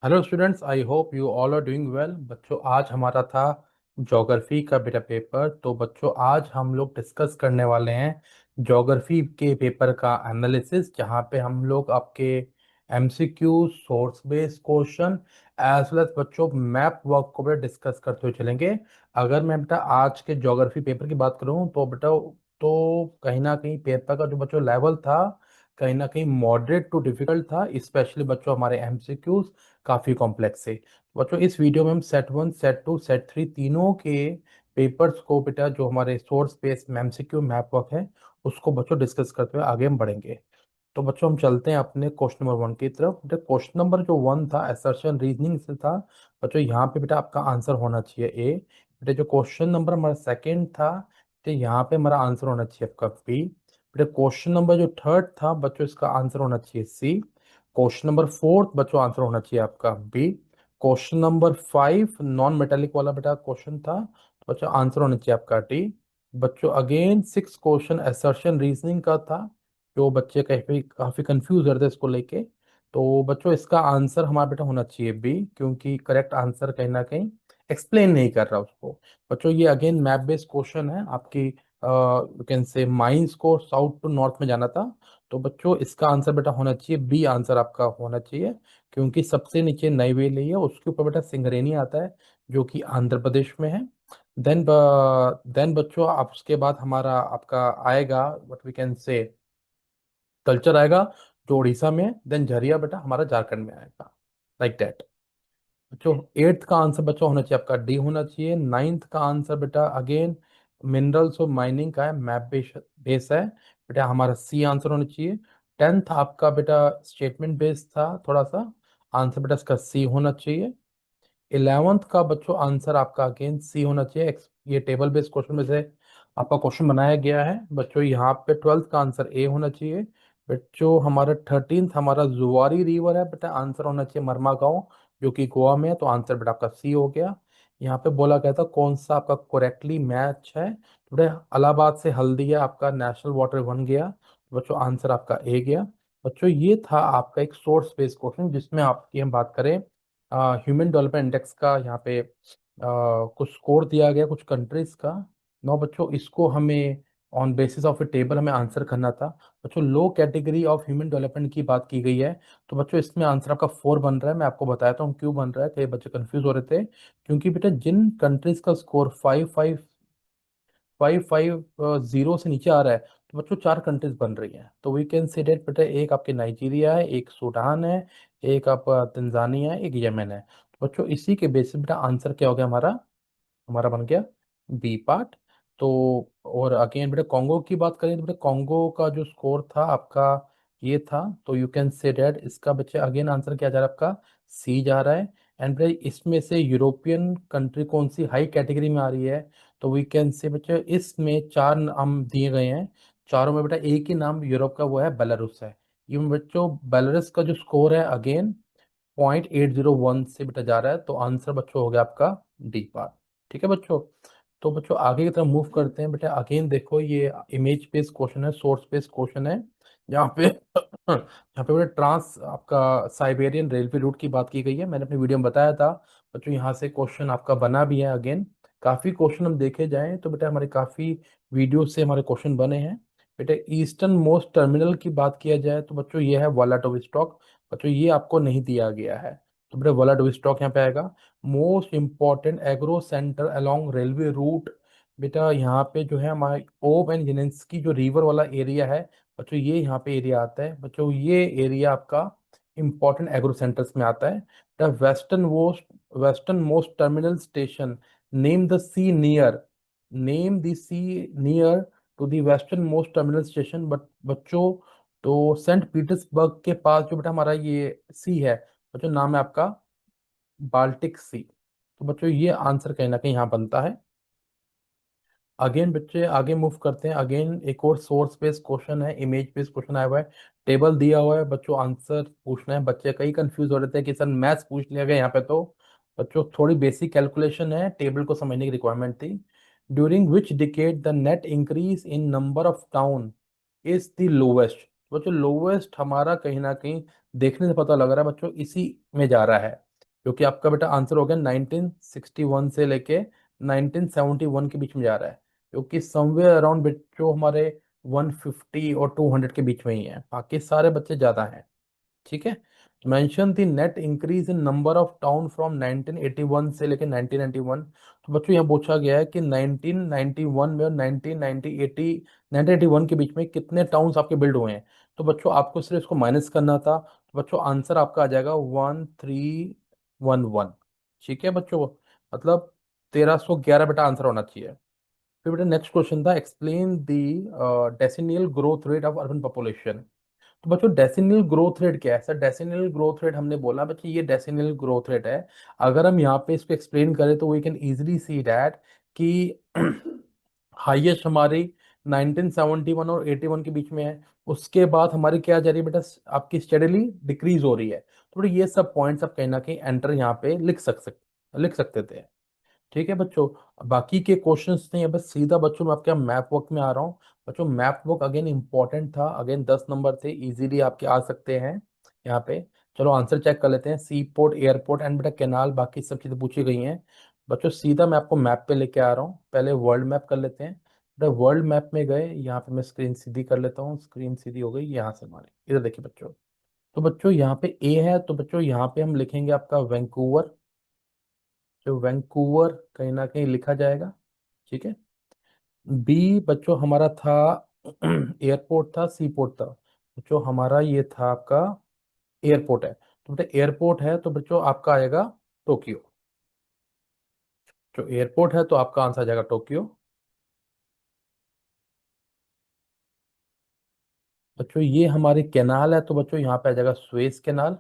Hello students, I hope you all are doing well. बच्चों, आज हमारा था ज्योग्राफी का बेटा पेपर। तो बच्चों, आज हम लोग डिस्कस करने वाले हैं ज्योग्राफी के पेपर का एनालिसिस, जहाँ पे हम लोग आपके MCQ, source based question as well as बच्चों मैप वर्क को बेटा डिस्कस करते हुए चलेंगे। अगर मैं बेटा आज के ज्योग्राफी पेपर की बात करूँ तो बेटा, तो कहीं ना कहीं पेपर का जो बच्चों लेवल था, कहीं ना कहीं मॉडरेट टू डिफिकल्ट था। स्पेशली बच्चों हमारे एमसीक्यूज काफी कॉम्प्लेक्स है। बच्चों, इस वीडियो में हम set one, set two, set three तीनों के पेपर्स को बेटा, जो हमारे source based MCQ map work है, उसको बच्चों डिस्कस करते हुए आगे हम बढ़ेंगे। तो बच्चों, हम चलते हैं अपने क्वेश्चन नंबर वन की तरफ। बेटा, क्वेश्चन नंबर जो वन था असर्शन रीजनिंग से था। बच्चों, यहाँ पे बेटा आपका आंसर होना चाहिए ए। बेटा, जो क्वेश्चन नंबर हमारा सेकंड था, तो यहाँ पे हमारा आंसर होना चाहिए आपका बी। बेटा, क्वेश्चन नंबर जो थर्ड था बच्चों, इसका आंसर होना चाहिए सी। क्वेश्चन नंबर फोर्थ बच्चों, आंसर होना चाहिए आपका B. Question number five non metallic वाला बेटा क्वेश्चन था, तो बच्चों आंसर होना चाहिए आपका डी। बच्चों, again six question assertion reasoning का था, जो बच्चे काफी काफी कंफ्यूज हो रहे थे इसको लेके। तो बच्चों, इसका आंसर हमारा बेटा होना चाहिए बी, क्योंकि करेक्ट आंसर कहीं ना कहीं एक्सप्लेन नहीं कर रहा उसको। बच्चों, ये अगेन मैप बेस्ड क्वेश्चन है आपकी, यू कैन से माइंस को साउथ टू नॉर्थ में जाना था। तो बच्चों, इसका आंसर बेटा होना चाहिए बी, आंसर आपका होना चाहिए, क्योंकि सबसे नीचे नईवेली है, उसके ऊपर बेटा सिंगरेनी आता है, जो कि आंध्र प्रदेश में है। देन बच्चों, आप उसके बाद हमारा आपका आएगा what we can say culture आएगा, जो उड़ीसा में है। देन झरिया बेटा हमारा झारखंड में आएगा, लाइक दैट। बच्चों, एट्थ का आंसर बच्चों होना चाहिए आपका डी होना चाहिए। नाइन्थ का आंसर बेटा अगेन मिनरल्स और माइनिंग का है, मैप बेस है बेटा, हमारा सी आंसर होना चाहिए। टेंथ आपका बेटा स्टेटमेंट बेस्ड था थोड़ा सा, आंसर बेटा इसका सी होना चाहिए। इलेवेंथ का बच्चों आंसर आपका अगेन सी होना चाहिए। ये टेबल बेस्ड क्वेश्चन में से आपका क्वेश्चन बनाया गया है बच्चों। यहाँ पे ट्वेल्थ का आंसर ए होना चाहिए। बच्चों, हमारा थर्टींथ हमारा जुआरी रिवर है बेटा, आंसर होना चाहिए मरमा गाँव, जो कि गोवा में है, तो आंसर बेटा आपका सी हो गया। यहाँ पे बोला गया था कौन सा आपका करेक्टली मैच है, तो बेटा इलाहाबाद से हल्दिया आपका नेशनल वाटर बन गया, तो बच्चों आंसर आपका ए गया। बच्चों, ये था आपका एक सोर्स बेस्ड क्वेश्चन, जिसमें आपकी हम बात करें ह्यूमन डेवलपमेंट इंडेक्स का। यहाँ पे कुछ स्कोर दिया गया कुछ कंट्रीज का। नौ बच्चों, इसको हमें on basis of A table हमें आंसर करना था। बच्चों, लो कैटेगरी ऑफ ह्यूमन डेवलपमेंट की बात की गई है, तो बच्चों इसमें आंसर आपका फोर बन रहा है। मैं आपको बताता हूँ क्यों बन रहा है, कई बच्चे कंफ्यूज हो रहे थे। क्योंकि बेटा, जिन कंट्रीज का score five five five five zero से नीचे आ रहा है, तो बच्चों चार कंट्रीज बन रही हैं। तो वी कैन से डेट बेटा, एक आपके नाइजीरिया है, एक सूडान है, एक आप तंजानिया है, एक यमन है। तो बच्चों, इसी के बेसिस बेटा आंसर क्या हो गया हमारा, हमारा बन गया बी पार्ट। तो और अगेन बेटा कॉन्गो की बात करें तो बेटा कॉन्गो का जो स्कोर था आपका ये था, तो यू कैन से डेट इसका बच्चे अगेन आंसर क्या जा रहा है आपका सी जा रहा है। एंड बेटा, इसमें से यूरोपियन कंट्री कौन सी हाई कैटेगरी में आ रही है, तो वी कैन से बच्चे इसमें चार नाम दिए गए हैं। चारों में बेटा एक ही नाम यूरोप का, वो है बेलारूस है। ये बच्चों बेलारूस का जो स्कोर है अगेन 0.801 से बेटा जा रहा है, तो आंसर बच्चों हो गया आपका डी पार्ट। ठीक है बच्चों। तो बच्चों आगे की तरफ मूव करते हैं बेटा। अगेन देखो, ये इमेज बेस्ड क्वेश्चन है, सोर्स बेस्ड क्वेश्चन है, जहाँ पे यहाँ पे बेटा ट्रांस आपका साइबेरियन रेलवे रूट की बात की गई है। मैंने अपनी वीडियो में बताया था बच्चों, यहाँ से क्वेश्चन आपका बना भी है। अगेन काफी क्वेश्चन हम देखे जाएं तो बेटा हमारे काफी वीडियो से हमारे क्वेश्चन बने हैं। बेटा, ईस्टर्न मोस्ट टर्मिनल की बात किया जाए तो बच्चों ये है व्लादिवोस्टॉक। बच्चों, ये आपको नहीं दिया गया है, तो बेटा व्लादिवोस्टॉक यहाँ पे आएगा। Most important agro centre along railway route, बेटा यहाँ पे जो है हमारे ओब एंड जेलेंस्की जो रिवर वाला एरिया है बच्चों, ये यहाँ पे एरिया आता है। बच्चों, ये एरिया आपका इंपॉर्टेंट एग्रो सेंटर्स में आता है। बेटा, western most terminal station, name the sea near, name the sea near to the western most terminal station. But बच्चों, तो सेंट पीटर्सबर्ग के पास जो बेटा हमारा ये सी है बच्चों, नाम है आपका बाल्टिक सी। तो बच्चों, ये आंसर कहीं ना कहीं यहाँ बनता है। अगेन बच्चे आगे मूव करते हैं। अगेन एक और सोर्स बेस्ड क्वेश्चन है, इमेज बेस्ड क्वेश्चन आया हुआ है, टेबल दिया हुआ है बच्चों, आंसर पूछना है। बच्चे कई कंफ्यूज हो रहे थे कि सर मैथ्स पूछ लिया गया यहाँ पे, तो बच्चों थोड़ी बेसिक कैलकुलेशन है, टेबल को समझने की रिक्वायरमेंट थी। During which decade the net increase in number of town is the lowest. बच्चों, लोवेस्ट हमारा कहीं ना कहीं देखने से पता लग रहा है बच्चों, इसी में जा रहा है। क्योंकि आपका बेटा आंसर हो गया 1961 से लेके 1971 के बीच में जा रहा है, क्योंकि समवेयर अराउंड जो हमारे 150 और 200 के बीच में ही है, बाकी सारे बच्चे ज्यादा हैं। ठीक है। Mention the net increase in number of town from 1981 से लेके 1991। तो बच्चों यहाँ पूछा गया है कि 1991 में और 1981 के बीच में कितने टाउन्स आपके बिल्ड हुए हैं। तो बच्चों आपको सिर्फ इसको माइनस करना था, तो बच्चों आंसर आपका आ जाएगा 1311। ठीक है बच्चों, मतलब 1311 बेटा आंसर होना चाहिए। फिर बेटा नेक्स्ट क्वेश्चन था, explain the decennial growth rate of urban population. तो बच्चों डेसिमल ग्रोथ रेट क्या है सर? डेसिमल ग्रोथ रेट हमने बोला बच्चों ये डेसिमल ग्रोथ रेट है। अगर हम यहाँ पे इसको एक्सप्लेन करें तो we can easily see that कि हाईएस्ट हमारी 1971 और 81 के बीच में है। उसके बाद हमारी क्या जा रही है बेटा, आपकी स्टेडीली डिक्रीज हो रही है। तो ये सब पॉइंट्स आप कहीं ना कहीं एंटर यहाँ पे लिख सकते थे। ठीक है बच्चों, बाकी के क्वेश्चंस नहीं है, बस सीधा बच्चों मैं आपके मैप वर्क में आ रहा हूँ। बच्चों मैप वर्क अगेन इंपॉर्टेंट था, अगेन 10 नंबर थे, इजीली आपके आ सकते हैं यहाँ पे। चलो आंसर चेक कर लेते हैं। सी पोर्ट, एयरपोर्ट एंड बेटा कैनाल, बाकी सब चीजें पूछी गई हैं। बच्चों सीधा मैं आपको मैप पे लेके आ रहा हूँ, पहले वर्ल्ड मैप कर लेते हैं। बेटा वर्ल्ड मैप में गए, यहाँ पे मैं स्क्रीन सीधी कर लेता हूँ, स्क्रीन सीधी हो गई यहाँ से हमारी, इधर देखिए बच्चों। तो बच्चों यहाँ पे ए है, तो बच्चों यहाँ पे हम लिखेंगे आपका वैंकूवर। जो वैंकूवर कहीं ना कहीं लिखा जाएगा। ठीक है। बी बच्चों हमारा था एयरपोर्ट था, सी पोर्ट था। बच्चों हमारा ये था आपका एयरपोर्ट है, तो बेटा एयरपोर्ट है तो बच्चों आपका आएगा टोक्यो। जो एयरपोर्ट है तो आपका आंसर आ जाएगा टोक्यो। बच्चों ये हमारी कैनाल है, तो बच्चों यहाँ पे आ जाएगा स्वेज कैनाल।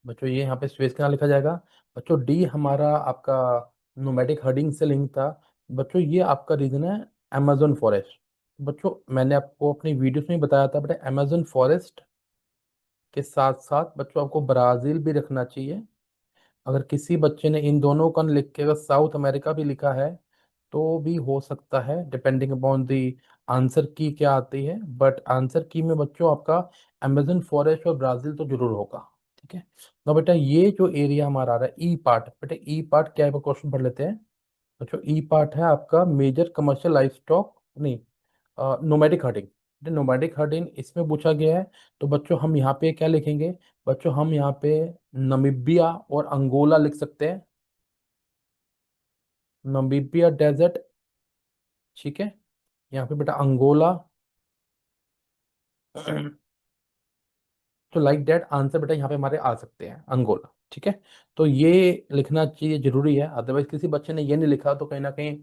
बच्चों ये यहाँ पे स्वेज कैनाल लिखा जाएगा। बच्चों डी हमारा आपका नोमैटिक हर्डिंग से लिंक था। बच्चों ये आपका रीजन है अमेजोन फॉरेस्ट। बच्चों मैंने आपको अपनी वीडियोस में ही बताया था बेटा, अमेजोन फॉरेस्ट के साथ साथ बच्चों आपको ब्राजील भी रखना चाहिए। अगर किसी बच्चे ने इन दोनों का लिख के अगर साउथ अमेरिका भी लिखा है तो भी हो सकता है, डिपेंडिंग अपॉन दी आंसर की क्या आती है, बट आंसर की में बच्चों आपका अमेजन फॉरेस्ट और ब्राजील तो जरूर होगा। ठीक है। तो बेटा ये जो एरिया हमारा आ रहा है ई पार्ट, बेटा ई पार्ट क्या है वो क्वेश्चन पढ़ लेते हैं। बच्चों ई पार्ट है आपका मेजर कमर्शियल लाइफ स्टॉक, नहीं नोमैडिक हर्डिंग। नोमैडिक हर्डिंग इसमें पूछा गया है, तो बच्चों हम यहाँ पे क्या लिखेंगे? बच्चों हम यहाँ पे नमीबिया और अंगोला लिख सकते हैं। Namibia desert. ठीक है। यहाँ पे बेटा अंगोला। तो लाइक दैट आंसर बेटा यहाँ पे हमारे आ सकते हैं अंगोला। ठीक है। तो ये लिखना चाहिए, जरूरी है, अदरवाइज किसी बच्चे ने ये नहीं लिखा तो कहीं ना कहीं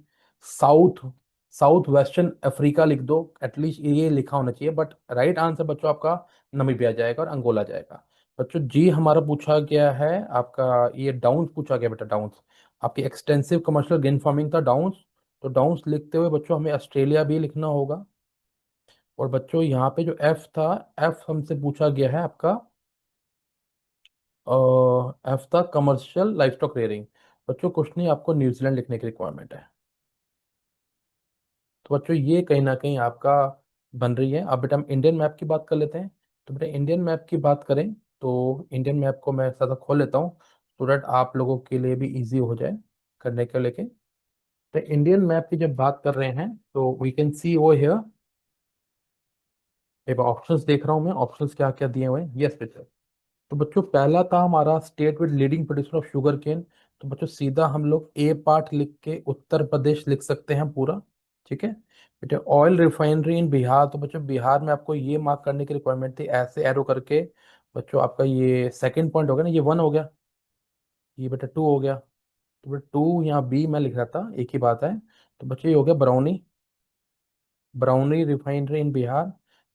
साउथ साउथ वेस्टर्न अफ्रीका लिख दो, एटलीस्ट ये लिखा होना चाहिए। बट राइट आंसर बच्चों आपका नमीबिया जाएगा और अंगोला जाएगा। बच्चों जी हमारा पूछा गया है आपका ये डाउन्स पूछा गया बेटा, डाउन्स आपकी एक्सटेंसिव कमर्शियल गेन फार्मिंग था डाउन्स। तो डाउन्स लिखते हुए बच्चों हमें ऑस्ट्रेलिया भी लिखना होगा। और बच्चों यहाँ पे जो एफ था, एफ हमसे पूछा गया है आपका एफ था कमर्शियल लाइफस्टॉक रेयरिंग। बच्चों कुछ नहीं, आपको न्यूजीलैंड लिखने की रिक्वायरमेंट है। तो बच्चों ये कहीं ना कहीं आपका बन रही है। अब बेटा हम इंडियन मैप की बात कर लेते हैं। तो बेटा इंडियन मैप की बात करें तो इंडियन मैप को मैं साथ खोल लेता हूँ, सो दैट आप लोगों के लिए भी इजी हो जाए करने के लेके। तो इंडियन मैप की जब बात कर रहे हैं तो we can see oh here, एक ऑप्शंस देख रहा हूँ मैं, ऑप्शंस क्या क्या दिए हुए हैं। यस बेटा, तो बच्चों पहला था हमारा state with leading producer of sugar cane. तो बच्चों सीधा हम लोग ए पार्ट लिख के उत्तर प्रदेश लिख सकते हैं पूरा। ठीक है। बेटे ऑयल रिफाइनरी इन बिहार, तो बच्चों बिहार में आपको ये मार्क करने की रिक्वायरमेंट थी ऐसे एरो करके। बच्चों आपका ये सेकंड पॉइंट हो गया ना, ये वन हो गया, ये बेटा टू हो गया। तो बेटा टू यहाँ बी मैं लिख रहा था, एक ही बात है। तो बच्चों ये हो गया बरौनी, बरौनी रिफाइनरी इन बिहार।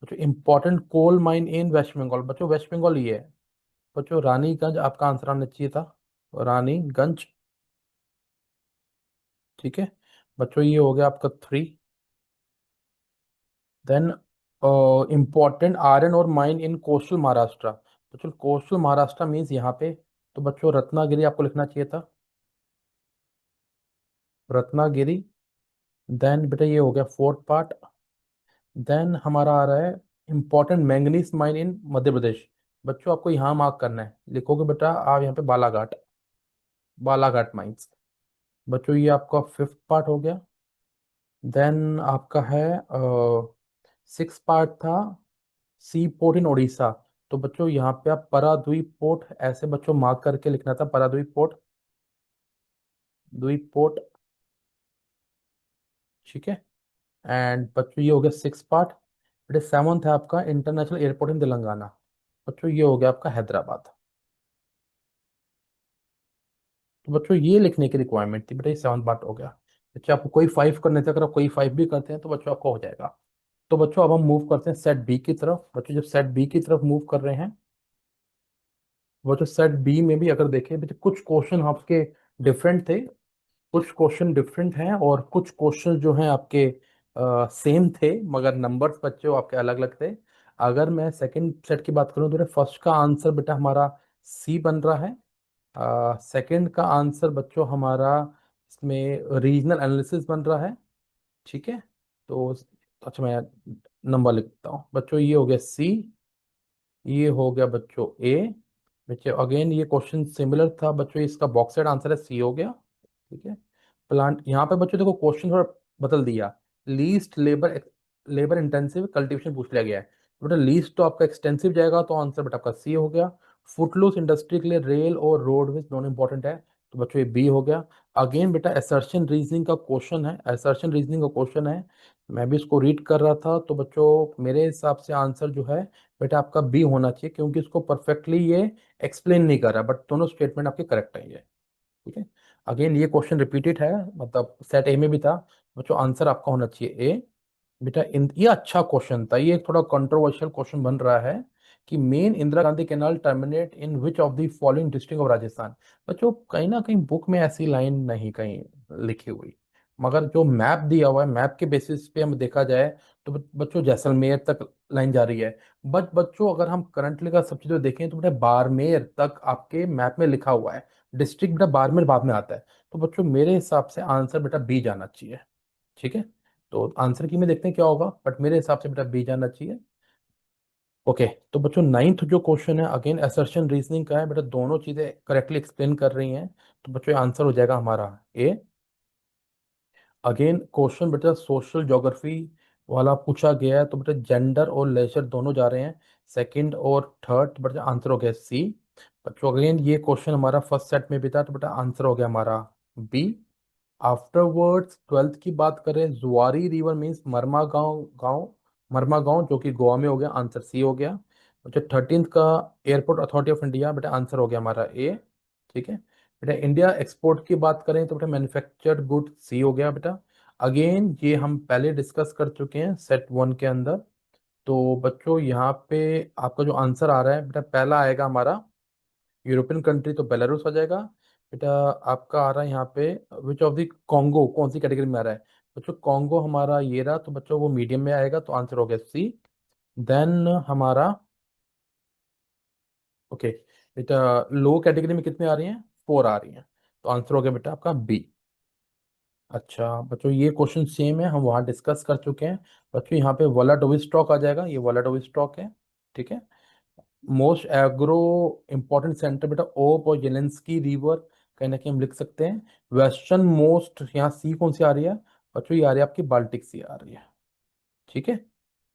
बच्चों important coal mine in west Bengal, बच्चों वेस्ट बंगाल ये है। बच्चों रानीगंज आपका आंसर आना चाहिए था, रानीगंज। ठीक है। बच्चों ये हो गया आपका थ्री। देन इंपॉर्टेंट आयरन और माइन इन कोस्टल महाराष्ट्र। बच्चों कोस्टल महाराष्ट्र मीन्स यहाँ पे, तो बच्चों रत्नागिरी आपको लिखना चाहिए था, रत्नागिरी। देन बेटा ये हो गया फोर्थ पार्ट। देन हमारा आ रहा है important manganese mine in Madhya Pradesh. बच्चों आपको यहाँ मार्क करना है, लिखोगे बेटा आप यहाँ पे बालाघाट, बालाघाट माइंस। बच्चों ये आपका फिफ्थ पार्ट हो गया। देन आपका है सिक्स पार्ट था सी पोर्ट इन उड़ीसा। तो बच्चों यहाँ पे आप पाराद्वीप पोर्ट ऐसे बच्चों मार्क करके लिखना था, पाराद्वीप पोर्ट, द्वीप पोर्ट। ठीक है। एंड बच्चों ये हो गया सिक्स पार्ट। बेटे सेवंथ है आपका इंटरनेशनल एयरपोर्ट इन तेलंगाना। बच्चों ये हो गया आपका हैदराबाद। तो बच्चों ये लिखने की रिक्वायरमेंट थी बेटा, ये सेवंथ पार्ट हो गया। बच्चों आपको कोई फाइव करने थे, अगर आप कोई फाइव भी करते हैं तो बच्चों आपको हो जाएगा। तो बच्चों अब हम मूव करते हैं सेट बी की तरफ। बच्चों जब सेट बी की तरफ मूव कर रहे हैं, बच्चों सेट बी में भी अगर देखें बच्चों कुछ क्वेश्चन आपके डिफरेंट थे, कुछ क्वेश्चन डिफरेंट हैं और कुछ क्वेश्चन जो हैं आपके सेम थे, मगर नंबर्स बच्चों आपके अलग अलग थे। अगर मैं सेकंड सेट की बात करूं तो फर्स्ट का आंसर बेटा हमारा सी बन रहा है। सेकंड का आंसर बच्चों हमारा इसमें रीजनल एनालिसिस बन रहा है। ठीक है। तो अच्छा मैं नंबर लिखता हूँ बच्चों, ये हो गया सी, ये हो गया बच्चों ए। बच्चों अगेन ये क्वेश्चन सिमिलर था बच्चों, इसका बॉक्स साइड आंसर है सी हो गया। ठीक है। प्लांट यहाँ पे बच्चों देखो क्वेश्चन थोड़ा बदल दिया, least labour, labour intensive cultivation पूछ लिया गया है। तो बेटा लीस्ट तो आपका एक्सटेंसिव जाएगा, तो आंसर बेटा आपका सी हो गया। फुटलूस इंडस्ट्री के लिए रेल और रोडवेज दोनों इंपॉर्टेंट है, तो बच्चों ये बी हो गया। अगेन बेटा असर्शन रीजनिंग का क्वेश्चन है, असर्शन रीजनिंग का क्वेश्चन है। मैं भी इसको रीड कर रहा था, तो बच्चों मेरे हिसाब से आंसर जो है बेटा आपका बी होना चाहिए, क्योंकि इसको परफेक्टली ये एक्सप्लेन नहीं कर रहा, बट दोनों स्टेटमेंट आपके करेक्ट है ये। ठीक है। अगेन ये क्वेश्चन रिपीटेड है, मतलब सेट ए में भी था। बच्चों आंसर आपका होना चाहिए ए। बेटा ये अच्छा क्वेश्चन था, ये थोड़ा कंट्रोवर्शियल क्वेश्चन बन रहा है कि main Indira Gandhi canal terminate in which of the following district of Rajasthan. बच्चों कहीं ना कहीं बुक में ऐसी लाइन नहीं कहीं लिखी हुई, मगर जो मैप दिया हुआ है मैप के बेसिस पे हम देखा जाए तो बच्चों जैसलमेर तक लाइन जा रही है। बट बच्चों अगर हम करंटली का सब चीज़ें देखें तो बेटा बाड़मेर तक आपके मैप में लिखा हुआ है, डिस्ट्रिक्ट बेटा बाड़मेर बाद में आता है। तो बच्चों मेरे हिसाब से आंसर बेटा बी जाना चाहिए। ठीक है। तो आंसर की में देखते हैं क्या होगा, बट मेरे हिसाब से बेटा बी जाना चाहिए। ओके। तो बच्चों नाइन्थ जो क्वेश्चन है अगेन असर्शन रीजनिंग का है बेटा, दोनों चीजें करेक्टली एक्सप्लेन कर रही हैं। तो बच्चों आंसर हो जाएगा हमारा ए। अगेन क्वेश्चन बेटा सोशल ज्योग्राफी वाला पूछा गया है, तो बेटा जेंडर और लेजर दोनों जा रहे हैं, सेकंड और थर्ड, बेटा आंसर हो गया सी। बच्चों अगेन ये क्वेश्चन हमारा फर्स्ट सेट में भी था, तो बेटा आंसर हो गया हमारा बी। आफ्टरवर्ड्स ट्वेल्थ की बात करें, जुआरी रिवर मीन्स मरमा गांव, गांव मरमा गांव जो कि गोवा में हो गया, आंसर सी हो गया। अच्छा थर्टींथ का एयरपोर्ट अथॉरिटी ऑफ इंडिया, बेटा आंसर हो गया हमारा ए। ठीक है। बेटा इंडिया एक्सपोर्ट की बात करें तो बेटा मैन्युफैक्चर्ड गुड सी हो गया बेटा। अगेन ये हम पहले डिस्कस कर चुके हैं सेट वन के अंदर। तो बच्चों यहाँ पे आपका जो आंसर आ रहा है बेटा पहला आएगा हमारा यूरोपियन कंट्री, तो बेलारूस हो जाएगा। बेटा आपका आ रहा है यहाँ पे विच ऑफ द कॉन्गो, कौन सी कैटेगरी में आ रहा है बच्चों, कॉन्गो हमारा ये रहा, तो बच्चों वो मीडियम में आएगा, तो आंसर हो गया सी। देन हमारा ओके बेटा लो कैटेगरी में कितने आ रही हैं, फोर आ रही हैं, तो आंसर हो गया बेटा आपका बी। अच्छा बच्चों ये क्वेश्चन सेम है, हम वहाँ डिस्कस कर चुके हैं। बच्चों यहाँ पे व्लादिवोस्टॉक आ जाएगा, ये व्लादिवोस्टॉक है। ठीक है। मोस्ट एग्रो इंपॉर्टेंट सेंटर बेटा ओप और जेलेंस्की रिवर, कहीं ना कहीं हम लिख सकते हैं। वेस्टर्न मोस्ट यहाँ सी कौन सी आ रही है बच्चों, ये आ रही है आपकी बाल्टिक सी आ रही है। ठीक है।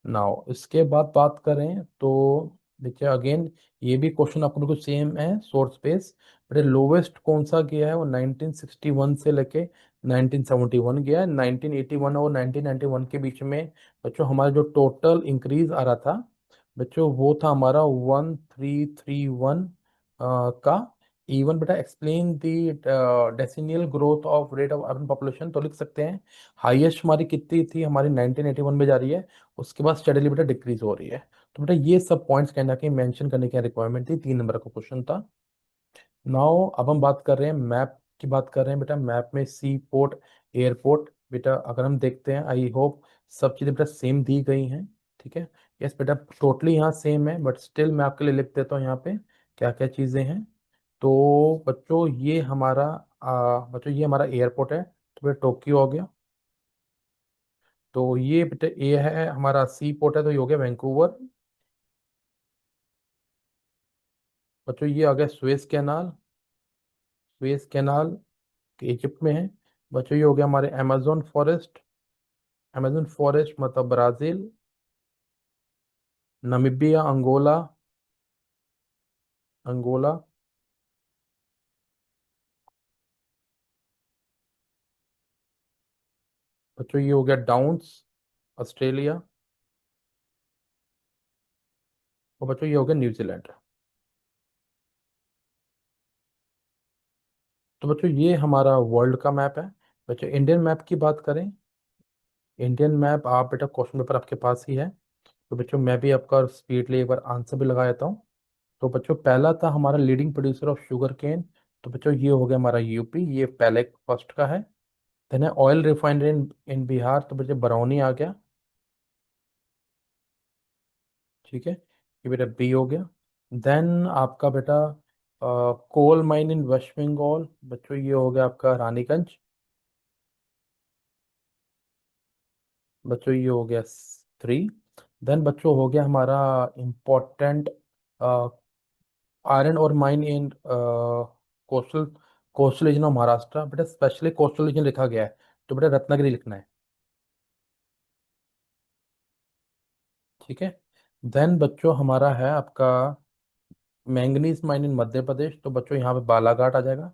नाउ इसके बाद बात करें तो देखिए अगेन ये भी क्वेश्चन आपको बिल्कुल सेम है, सोर्स स्पेस। बट लोवेस्ट कौन सा गया है, वो 1961 से लेके 1971 गया है। 1981 और 1991 के बीच में बच्चों हमारा जो टोटल इंक्रीज आ रहा था बच्चों, वो था हमारा 1331 का। इवन बेटा explain the decennial growth of rate of urban population, तो लिख सकते हैं हाईएस्ट हमारी कितनी थी, हमारी 1981 में जा रही है, उसके बाद स्टडीली बेटा डिक्रीज हो रही है। तो बेटा ये सब पॉइंट्स कहीं ना कहीं मेंशन करने की रिक्वायरमेंट थी, 3 नंबर का क्वेश्चन था। नाउ अब हम बात कर रहे हैं मैप की, बात कर रहे हैं बेटा मैप में सी पोर्ट, एयरपोर्ट। बेटा अगर हम देखते हैं आई होप सब चीज़ें बेटा सेम दी गई हैं। ठीक है। यस बेटा टोटली यहाँ सेम है, बट स्टिल मैं आपके लिए लिख देता हूँ यहाँ पे क्या क्या चीज़ें हैं। तो बच्चों ये हमारा बच्चों ये हमारा एयरपोर्ट है, तो बेटा टोक्यो हो गया। तो ये बेटा ये है हमारा सी पोर्ट है, तो ये हो गया वैंकूवर। बच्चों ये आ गया Suez canal. Suez canal Egypt में है। बच्चों ये हो गया हमारे अमेजोन फॉरेस्ट। अमेजोन फॉरेस्ट मतलब ब्राजील। Namibia, Angola. अंगोला। बच्चों ये हो गया डाउन्स, ऑस्ट्रेलिया। और बच्चों ये हो गया न्यूजीलैंड। तो बच्चों ये हमारा वर्ल्ड का मैप है। बच्चों इंडियन मैप की बात करें, इंडियन मैप आप बेटा क्वेश्चन पेपर आपके पास ही है। तो बच्चों मैं भी आपका स्पीडली एक बार आंसर भी लगा देता हूँ। तो बच्चों पहला था हमारा leading producer of sugar cane. तो बच्चों ये हो गया हमारा यूपी, ये पहले फर्स्ट का है। देन है ऑयल रिफाइनरी इन बिहार, तो बच्चों बरौनी आ गया। ठीक है, ये बेटा बी हो गया। देन आपका बेटा coal mine in west Bengal, बच्चों ये हो गया आपका रानीगंज। बच्चों ये हो गया 3। देन बच्चों हो गया हमारा इम्पोर्टेंट आयरन और mine in coastal coastal region of Maharashtra. बेटा स्पेशली कोस्टल रीजन लिखा गया है, तो बेटा रत्नागिरी लिखना है। ठीक है। देन बच्चों हमारा है आपका manganese mine in Madhya Pradesh, तो बच्चों यहाँ पे बालाघाट आ जाएगा।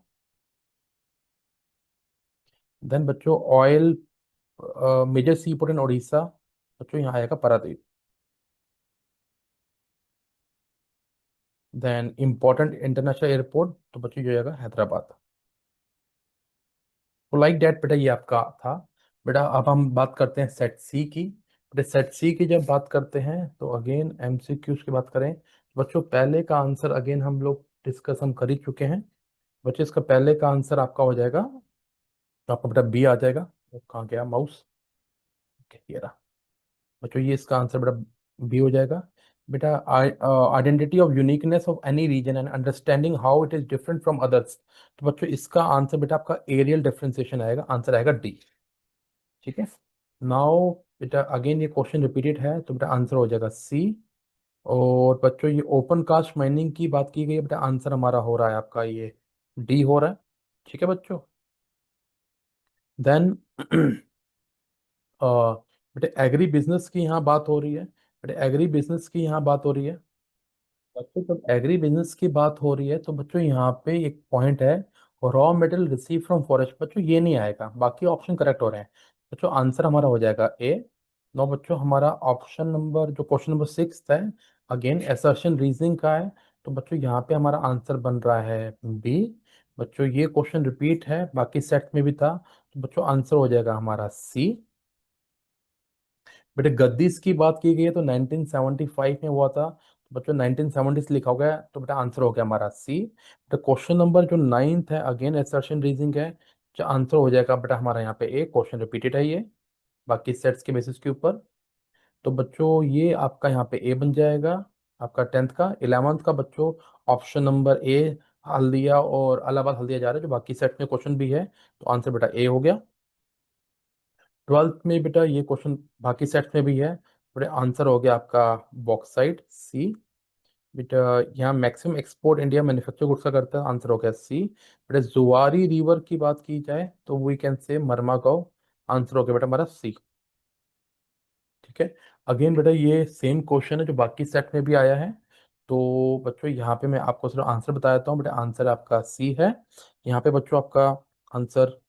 देन बच्चों oil major sea port in Odisha, बच्चों यहाँ आएगा Paradip. Then important international airport, तो बच्चों ये आएगा हैदराबाद। तो लाइक डैट बेटा ये आपका था। बेटा अब हम बात करते हैं सेट सी की। बेटा सेट सी की जब बात करते हैं तो अगेन एमसीक्यूज की बात करें तो बच्चों पहले का आंसर अगेन हम लोग डिस्कस हम कर ही चुके हैं। बच्चों इसका पहले का आंसर आपका हो जाएगा, तो आपका बेटा बी आ जाएगा। तो कहाँ गया माउस, ये रहा। बच्चों ये इसका आंसर बेटा बी हो जाएगा। बेटा identity of uniqueness of any region and understanding how it is different from others, तो बच्चों इसका आंसर बेटा आपका एरियल डिफरेंशिएशन आएगा, आंसर आएगा डी। ठीक है। नाउ बेटा अगेन ये क्वेश्चन रिपीटेड है, तो बेटा आंसर हो जाएगा सी। और बच्चों ये ओपन कास्ट माइनिंग की बात की गई है, बेटा आंसर हमारा हो रहा है आपका ये डी हो रहा है। ठीक है बच्चों। देन बेटा एग्री बिजनेस की यहाँ बात हो रही है। बेटा एग्री बिजनेस की यहाँ बात हो रही है। बच्चों जब एग्री बिजनेस की बात हो रही है तो बच्चों यहाँ पे एक पॉइंट है, raw material receive from forest, बच्चों ये नहीं आएगा, बाकी ऑप्शन करेक्ट हो रहे हैं। बच्चों आंसर हमारा हो जाएगा ए। नो बच्चों हमारा ऑप्शन नंबर जो क्वेश्चन नंबर 6 है, अगेन असर्शन रीजनिंग का है, तो बच्चों यहाँ पे हमारा आंसर बन रहा है बी। बच्चों ये क्वेश्चन रिपीट है, बाकी सेट में भी था, तो बच्चों आंसर हो जाएगा हमारा सी। बेटे गद्दीस की बात की गई है तो 1975 में हुआ था, तो बच्चों 1970 से लिखा हो गया, तो बेटा आंसर हो गया हमारा सी। तो क्वेश्चन नंबर जो 9th है अगेन असर्शन रीजनिंग है, जो आंसर हो जाएगा बेटा हमारा यहाँ पे ए, क्वेश्चन रिपीटेड है ये बाकी सेट्स के बेसिस के ऊपर। तो बच्चों ये आपका यहाँ पे ए बन जाएगा आपका 10th का। 11th का बच्चों ऑप्शन नंबर ए हल्दिया और इलाहाबाद हल्दिया जा रहा है, जो बाकी सेट में क्वेश्चन भी है, तो आंसर बेटा ए हो गया। 12th में बेटा ये क्वेश्चन बाकी सेट में भी है, बेटा आंसर हो गया आपका बॉक्साइट सी। बेटा यहाँ maximum export India manufacture goods का करता है, आंसर हो गया सी। बेटा जुआरी रिवर की बात की जाए तो वी कैन से मरमागांव, आंसर हो गया बेटा हमारा सी। ठीक है। अगेन बेटा ये सेम क्वेश्चन है जो बाकी सेट में भी आया है, तो बच्चों यहाँ पे मैं आपको सिर्फ आंसर बता देता हूँ। बेटा आंसर आपका सी है। यहाँ पे बच्चों आपका आंसर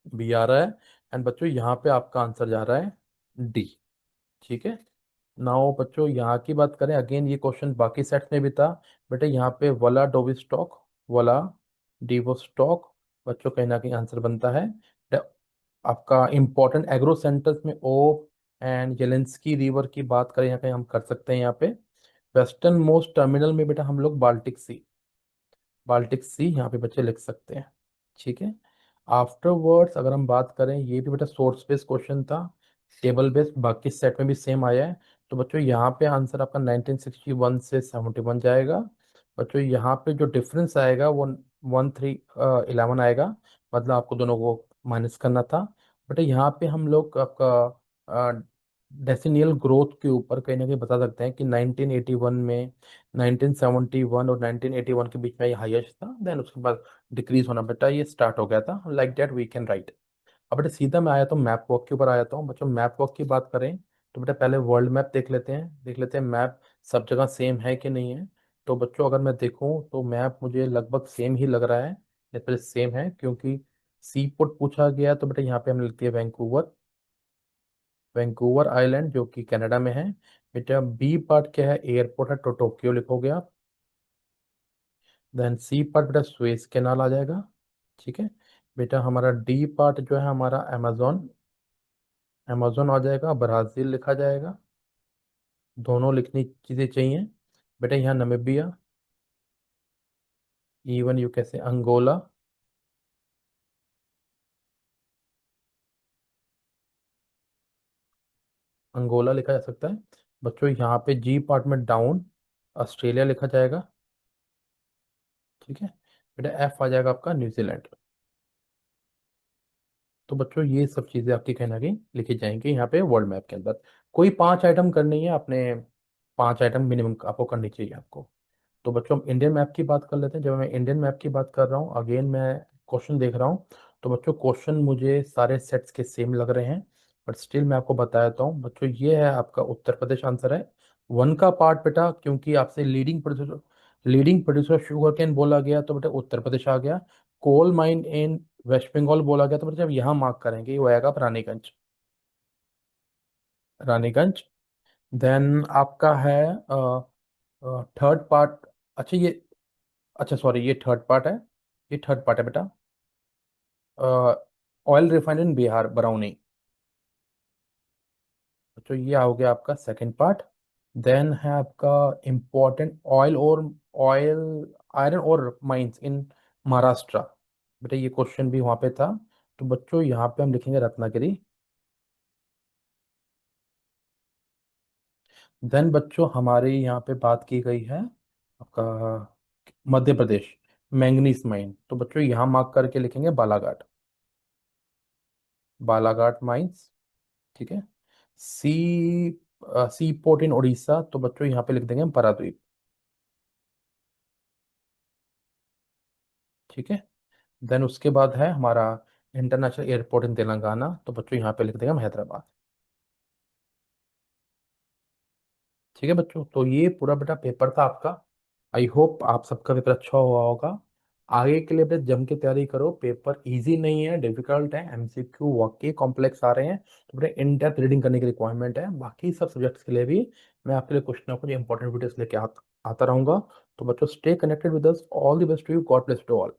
बी आ रहा है, एंड बच्चों यहाँ पे आपका आंसर जा रहा है डी। ठीक है। नाउ बच्चों यहाँ की बात करें, अगेन ये क्वेश्चन बाकी सेट में भी था। बेटा यहाँ पे वला डोविस्टॉक, वला डिवोस्टॉक, बच्चों कहीं ना कहीं आंसर बनता है। बेटा, आपका इंपॉर्टेंट एग्रो सेंटर्स में ओप एंड येलेंस्की रिवर की बात करें यहाँ पे हम कर सकते हैं। यहाँ पे वेस्टर्न मोस्ट टर्मिनल में बेटा हम लोग बाल्टिक सी, बाल्टिक सी यहाँ पे बच्चे लिख सकते हैं। ठीक है। आफ्टरवर्ड्स अगर हम बात करें, ये भी बेटा सोर्स बेस्ड क्वेश्चन था, टेबल बेस्ड, बाकी सेट में भी सेम आया है। तो बच्चों यहाँ पे आंसर आपका 1961 से 71 जाएगा। बच्चों यहाँ पे जो डिफरेंस आएगा वो 1311 आएगा, मतलब आपको दोनों को माइनस करना था। बट यहाँ पे हम लोग आपका डेसिनियल ग्रोथ के ऊपर कहीं ना कहीं बता सकते हैं कि 1981 में, 1971 और 1981 के बीच में ये हाईएस्ट था, देन उसके बाद डिक्रीज होना बेटा ये स्टार्ट हो गया था, like that we can write. अब बेटा सीधा मैं आया तो मैप वॉक के ऊपर आया था बच्चों। मैप वॉक की बात करें तो बेटा पहले वर्ल्ड मैप देख लेते हैं मैप सब जगह सेम है कि नहीं है। तो बच्चों अगर मैं देखूं तो मैप मुझे लगभग सेम ही लग रहा है, या फिर सेम है, क्योंकि सी पोर्ट पूछा गया तो बेटा यहाँ पे हमने लिखती है वैंकूवर, वैंकूवर आइलैंड जो कि कनाडा में है। बेटा बी पार्ट क्या है, एयरपोर्ट है तो टोक्यो लिखोगे आप। देन सी पार्ट बेटा स्वेज कैनाल आ जाएगा, ठीक है। बेटा हमारा डी पार्ट जो है हमारा अमेजोन, अमेजोन आ जाएगा, ब्राजील लिखा जाएगा, दोनों लिखनी चीज़ें चाहिए। बेटा यहाँ नमीबिया, इवन यू कैसे अंगोला, अंगोला लिखा जा सकता है। बच्चों यहाँ पे जी पार्ट में डाउन ऑस्ट्रेलिया लिखा जाएगा, ठीक है। बेटा एफ आ जाएगा आपका न्यूजीलैंड। तो बच्चों ये सब चीज़ें आपकी कहीं ना कहीं लिखी जाएंगी यहाँ पे वर्ल्ड मैप के अंदर। कोई 5 आइटम करनी है आपने, 5 आइटम मिनिमम आपको करनी चाहिए आपको। तो बच्चों हम इंडियन मैप की बात कर लेते हैं। जब मैं इंडियन मैप की बात कर रहा हूँ, अगेन मैं क्वेश्चन देख रहा हूँ, तो बच्चों क्वेश्चन मुझे सारे सेट्स के सेम लग रहे हैं, बट स्टिल मैं आपको बता देता हूँ बच्चों, ये है आपका उत्तर प्रदेश आंसर है। वन का पार्ट बेटा क्योंकि आपसे लीडिंग प्रोड्यूसर शुगर केन बोला गया तो बेटा उत्तर प्रदेश आ गया। Coal mine in west Bengal बोला गया तो बेटा जब यहाँ मार्क करेंगे ये होएगा आप रानीगंज, रानीगंज। देन आपका है थर्ड पार्ट। अच्छा ये, अच्छा सॉरी ये थर्ड पार्ट है, ये थर्ड पार्ट है बेटा। Oil refinery in Bihar Barauni, तो ये हो गया आपका सेकंड पार्ट। देन है आपका इंपॉर्टेंट ऑयल आयरन और माइंस इन महाराष्ट्र, बेटा ये क्वेश्चन भी वहां पे था। तो बच्चों यहाँ पे हम लिखेंगे रत्नागिरी। देन बच्चों हमारे यहाँ पे बात की गई है आपका मध्य प्रदेश, मैंगनीज माइन, तो बच्चों यहाँ मार्क करके लिखेंगे बालाघाट, बालाघाट माइंस, ठीक है। सी सी पोर्ट इन उड़ीसा, तो बच्चों यहाँ पे लिख देंगे हम पारादीप, ठीक है। देन उसके बाद है हमारा इंटरनेशनल एयरपोर्ट इन तेलंगाना, तो बच्चों यहाँ पे लिख देंगे हम हैदराबाद, ठीक है बच्चों। तो ये पूरा बेटा पेपर था आपका। आई होप आप सबका पेपर अच्छा हुआ होगा। आगे के लिए बेटा जम के तैयारी करो, पेपर इजी नहीं है, डिफिकल्ट है, एमसीक्यू वाकई कॉम्प्लेक्स आ रहे हैं, तो बेटा इन डेप्थ रीडिंग करने की रिक्वायरमेंट है। बाकी सब सब्जेक्ट्स के लिए भी मैं आपके लिए कुछ ना कुछ इंपॉर्टेंट वीडियोस लेके आता रहूंगा। तो बच्चों stay connected with us, all the best to you, God bless to all.